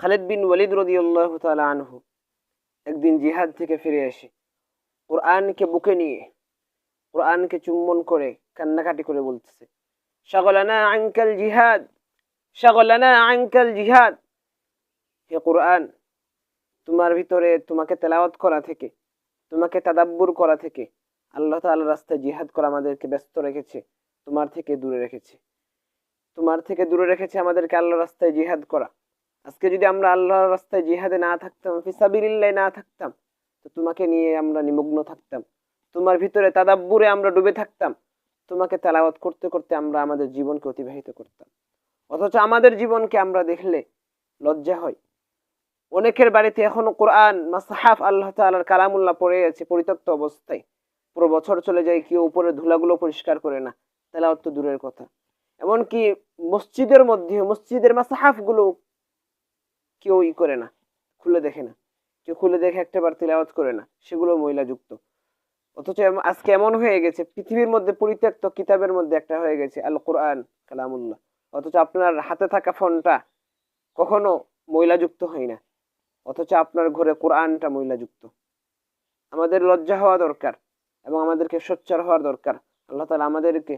খালিদ বিন ওয়ালিদ রাদিয়াল্লাহু তাআলা আনহু একদিন জিহাদ থেকে ফিরে এসে কোরআনকে বুকে নিয়ে কোরআনকে চুম্বন করে কান্নাকাটি করে বলতেছে, শাগলানা আনকাল জিহাদ, শাগলানা আনকাল জিহাদ। হে কোরআন, তোমার ভিতরে তোমাকে তেলাওয়াত করা থেকে, তোমাকে তাদাব্বুর করা থেকে, আল্লাহ তাআলার রাস্তায় জিহাদ করা আমাদেরকে ব্যস্ত রেখেছে, তোমার থেকে দূরে রেখেছে। তোমার থেকে দূরে রেখেছে আমাদেরকে আল্লাহর রাস্তায় জিহাদ করা। আজকে যদি আমরা আল্লাহর রাস্তায় জিহাদে না থাকতাম, ফিসাবিলিল্লাহ না থাকতাম, তো তোমাকে নিয়ে আমরা নিমগ্ন থাকতাম, তোমার ভিতরে তাদাব্বুরে আমরা ডুবে থাকতাম, তোমাকে তেলাওয়াত করতে করতে আমরা আমাদের জীবনকে অতিবাহিত করতাম। অথচ আমাদের জীবনকে আমরা দেখলে লজ্জা হয়। অনেকের বাড়িতে এখনো কোরআন মাসহাফ আল্লাহ তাআলার কালামুল্লাহ পড়ে আছে পরিত্যক্ত অবস্থায়। পুরো বছর চলে যায়, কেউ উপরে ধুলাগুলো পরিষ্কার করে না, তেলাওয়াত তো দূরের কথা। এমনকি মসজিদের মধ্যে মসজিদের মাসহাফ গুলো কেউ করে না, খুলে দেখে না, কেউ খুলে দেখে একটাবার তিলাওয়াত করে না, সেগুলো ময়লাযুক্ত। অথচ আজকে এমন হয়ে গেছে পৃথিবীর মধ্যে পরিত্যক্ত কিতাবের মধ্যে একটা হয়ে গেছে আল কোরআন কালামুল্লাহ। অথচ আপনার হাতে থাকা ফোনটা কখনো ময়লাযুক্ত হয় না, অথচ আপনার ঘরে কোরআনটা ময়লাযুক্ত। আমাদের লজ্জা হওয়া দরকার এবং আমাদেরকে সোচ্চার হওয়ার দরকার। আল্লাহ তাআলা আমাদেরকে